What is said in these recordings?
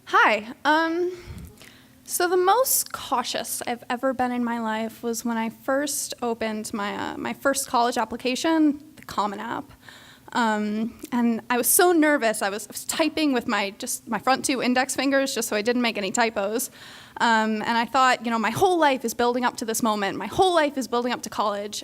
Hi. So the most cautious I've ever been in my life was when I first opened my first college application, the Common App. And I was so nervous. I was typing with my front two index fingers just so I didn't make any typos. And I thought, my whole life is building up to this moment. My whole life is building up to college.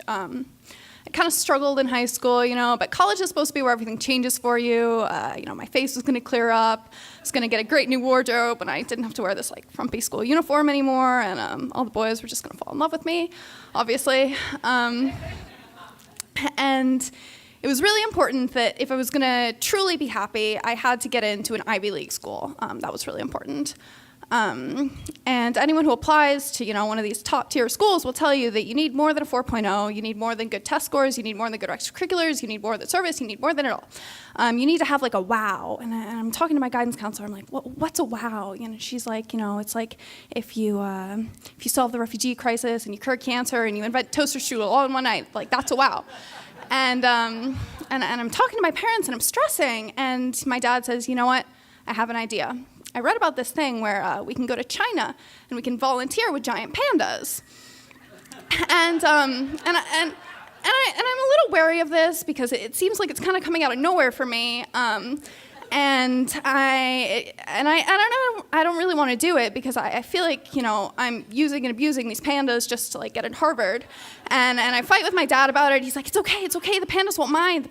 I kind of struggled in high school, but college is supposed to be where everything changes for you. My face was going to clear up. I was going to get a great new wardrobe, and I didn't have to wear this frumpy school uniform anymore, and all the boys were just going to fall in love with me, obviously. And it was really important that if I was going to truly be happy, I had to get into an Ivy League school. That was really important. And anyone who applies to, one of these top-tier schools will tell you that you need more than a 4.0, you need more than good test scores, you need more than good extracurriculars, you need more than service, you need more than it all. You need to have a wow. And I'm talking to my guidance counselor, I'm like, what's a wow? She's like, it's like if you solve the refugee crisis and you cure cancer and you invent toaster strudel all in one night, that's a wow. And I'm talking to my parents and I'm stressing, and my dad says, you know what, I have an idea. I read about this thing where we can go to China and we can volunteer with giant pandas. And I'm a little wary of this because it seems like it's kind of coming out of nowhere for me. And I don't really want to do it because I feel like I'm using and abusing these pandas just to get in Harvard. And I fight with my dad about it. He's like, it's okay, the pandas won't mind.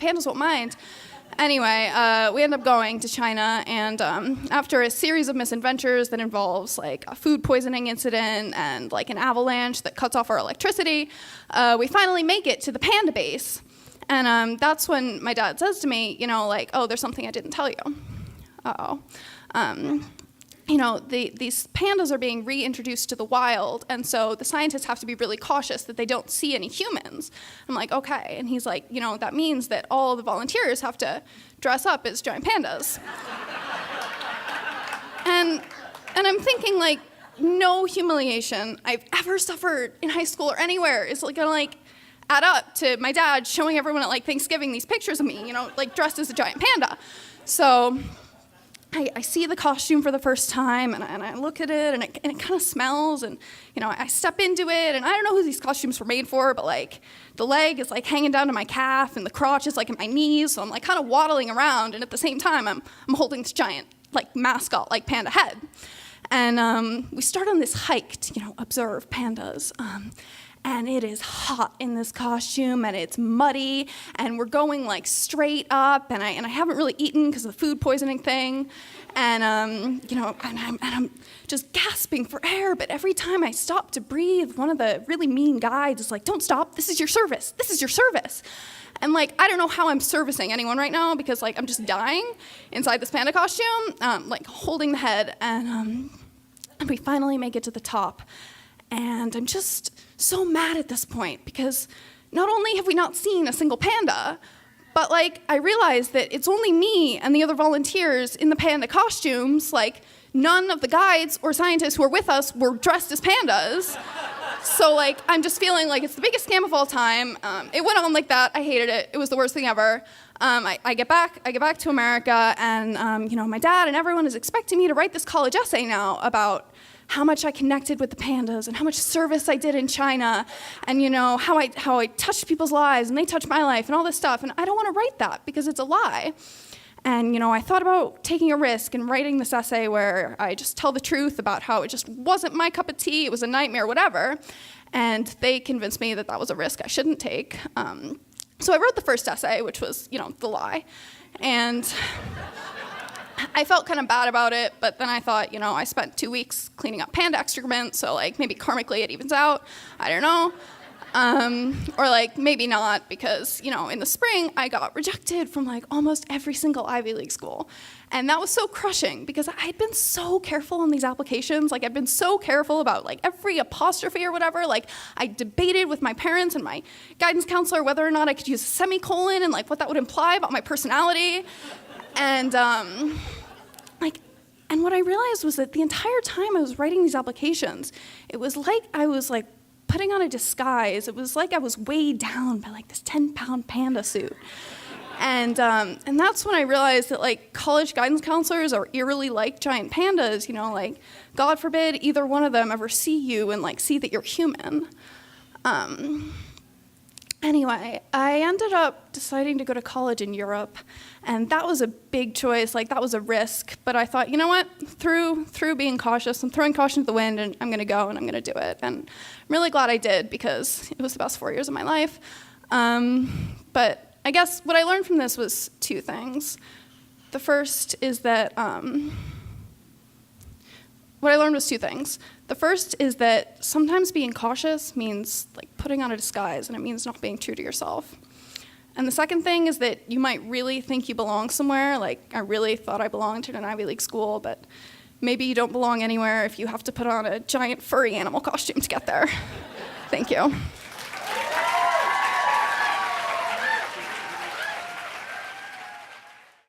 Anyway, we end up going to China, and after a series of misadventures that involves a food poisoning incident and an avalanche that cuts off our electricity, we finally make it to the panda base. And that's when my dad says to me, oh, there's something I didn't tell you. Uh-oh. These pandas are being reintroduced to the wild, and so the scientists have to be really cautious that they don't see any humans. I'm like, okay. And he's like, that means that all the volunteers have to dress up as giant pandas. and I'm thinking, no humiliation I've ever suffered in high school or anywhere is gonna add up to my dad showing everyone at Thanksgiving these pictures of me, dressed as a giant panda. So I see the costume for the first time, and I look at it, and it kind of smells, and I step into it, and I don't know who these costumes were made for, but the leg is hanging down to my calf, and the crotch is in my knees, so I'm kind of waddling around, and at the same time I'm holding this giant mascot panda head, and we start on this hike to observe pandas. And it is hot in this costume, and it's muddy, and we're going straight up, and I haven't really eaten because of the food poisoning thing, and I'm just gasping for air. But every time I stop to breathe, one of the really mean guides is like, "Don't stop. This is your service. This is your service." And I don't know how I'm servicing anyone right now because I'm just dying inside this panda costume, holding the head, and we finally make it to the top. And I'm just so mad at this point because not only have we not seen a single panda, but I realized that it's only me and the other volunteers in the panda costumes. None of the guides or scientists who were with us were dressed as pandas. So I'm just feeling it's the biggest scam of all time. It went on like that. I hated it. It was the worst thing ever. I get back to America, and my dad and everyone is expecting me to write this college essay now about how much I connected with the pandas and how much service I did in China, and how I touched people's lives and they touched my life and all this stuff. And I don't want to write that because it's a lie. And I thought about taking a risk and writing this essay where I just tell the truth about how it just wasn't my cup of tea, it was a nightmare, whatever. And they convinced me that was a risk I shouldn't take. So I wrote the first essay, which was, the lie. And I felt kind of bad about it, but then I thought, I spent 2 weeks cleaning up panda excrement, so maybe karmically it evens out. I don't know. Or maybe not, because, in the spring I got rejected from almost every single Ivy League school. And that was so crushing because I'd been so careful on these applications. I'd been so careful about every apostrophe or whatever. I debated with my parents and my guidance counselor whether or not I could use a semicolon and what that would imply about my personality. And and what I realized was that the entire time I was writing these applications, it was I was putting on a disguise. It was I was weighed down by this 10-pound panda suit. And that's when I realized that like college guidance counselors are eerily like giant pandas, you know, like God forbid either one of them ever see you and like see that you're human. Anyway, I ended up deciding to go to college in Europe, and that was a big choice, like that was a risk, but I thought, you know what, through being cautious, I'm throwing caution to the wind, and I'm gonna go and I'm gonna do it. And I'm really glad I did, because it was the best 4 years of my life. But I guess what I learned from this was two things. The first is that, what I learned was two things. The first is that sometimes being cautious means like putting on a disguise, and it means not being true to yourself. And the second thing is that you might really think you belong somewhere, like I really thought I belonged in an Ivy League school, but maybe you don't belong anywhere if you have to put on a giant furry animal costume to get there. Thank you.